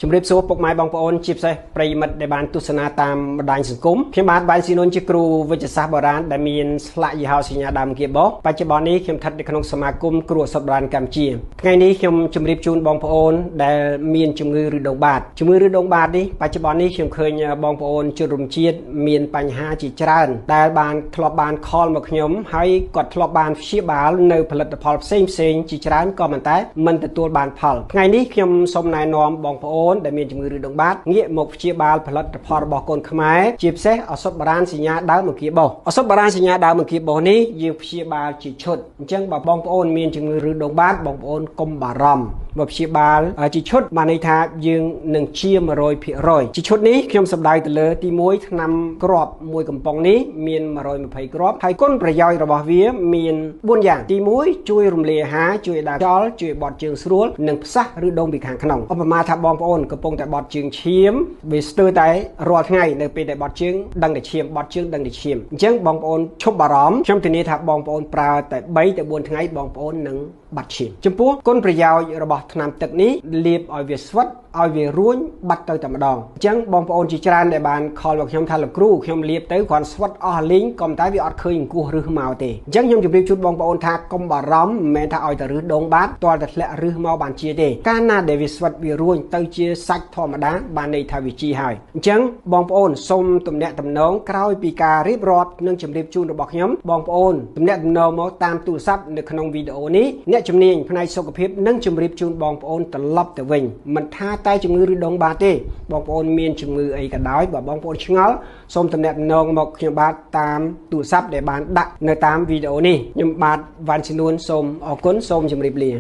ជំរាបសួរពុកម៉ែបងប្អូនជាពិសេសប្រិយមិត្តដែលបានទស្សនាតាមបណ្ដាញសង្គមខ្ញុំបាទបានស៊ីនុនជាគ្រូវិទ្យាសាស្ត្របុរាណដែលមានស្លាកយីហោសញ្ញាដើមគៀបបោះបច្ចុប្បន្ននេះខ្ញុំស្ថិតនៅក្នុងសមាគមគ្រូឱសថបុរាណកម្ពុជាថ្ងៃនេះខ្ញុំជម្រាបជូនបងប្អូនដែលមានជំងឺឬដងបាតជំងឺឬដងបាតនេះបច្ចុប្បន្ននេះខ្ញុំឃើញបងប្អូនជនរួមជាតិមានបញ្ហាជាច្រើនដែលបានធ្លាប់បានខលមកខ្ញុំហើយគាត់ធ្លាប់បានព្យាបាលនៅផលិតផលផ្សេងជាច្រើនក៏ប៉ុន្តែមិនទទួលបានផលថ្ងៃនេះខ្ញុំសូមណែនាំបងប្អូនដែលមានជំងឺឬដងបាតងាកមកព្យាបាលផលិតផលរបស់កូនខ្មែរជាពិសេសឱសថបុរាណសញ្ញាដើមអង្គាបោះឱសថបុរាណសញ្ញាដើមអង្គាបោះនេះយើងព្យាបាលជាឈុតអញ្ចឹងបើបងប្អូនមានជំងឺឬដងបាតបងប្អូនកុំបារម្ភមកព្យាបាលជាឈុតបានន័យថាយើងនឹងជា 100% ជាឈុតនេះខ្ញុំសម្ដៅទៅលើទី1ថ្នាំគ្រាប់មួយកំប៉ុងនេះមាន120គ្រាប់ហើយគុណប្រយោជន៍របស់វាមាន4យ៉ាងទី1ជួយរំលាយអាហារជួយដាស់ខ្យល់ជួយបត់ជើងស្រួលនិងផ្សះឬដងពីខាងក្នុងឧបមាថាបងប្អូនកំពុងតែបត់ជើងឈាមវាស្ទើរតែរាល់ថ្ងៃនៅពេលដែលបត់ជើងដឹងតែឈាមបត់ជើងដឹងតែឈាមអញ្ចឹងបងប្អូនឈប់បារម្ភខ្ញុំធានាថាបងប្អូនប្រើតែ3ទៅ4ថ្ងៃបងប្អូននឹងបាត់ឈាមចំពោះគុណប្រយោជន៍របស់ថ្នាំទឹកនេះលាបឲ្យវាស្វិតឲ្យវារួញបាត់ទៅតែម្ដងអញ្ចឹងបងប្អូនជាច្រើនដែលបានខលមកខ្ញុំថាលោកគ្រូខ្ញុំលាបទៅគ្រាន់ស្វិតអស់លីងក៏តែវាអត់ឃើញអង្គោះរឹសមកទេអញ្ចឹងខ្ញុំជម្រាបជូនបងប្អូនថាកុំបារម្ភមិនមែនថាឲ្យតែរឹសដងបាតទាល់តែធ្លាក់រឹសមកបានជាទេកាលណាដែលវាស្វិតវារួញទៅជាសាច់ធម្មតាបានន័យថាវាជាហើយអញ្ចឹងបងប្អូនសូមទំនាក់ទំនងក្រោយពីការរៀបរាប់និងជម្រាបជូនរបស់ខ្ញុំបងប្អូនទំនាក់ទំនងមកតាមទូរស័ព្ទនៅក្នុងវីដេអូនេះអ្នកជំនាញផ្នែកសុខភាពនឹងជម្រាបជូនបងប្អូនត្រឡប់ទៅវិញមិនថាតែជំងឺឬដងបាតទេបងប្អូនមានជំងឺអីក៏ដោយបើបងប្អូនឆ្ងល់សូមទំនាក់ទំនងមកខ្ញុំបាទតាមទូរស័ព្ទដែលបានដាក់នៅតាមវីដេអូនេះខ្ញុំបាទវ៉ាន់ស៊ីនួនសូមអរគុណសូមជម្រាបលា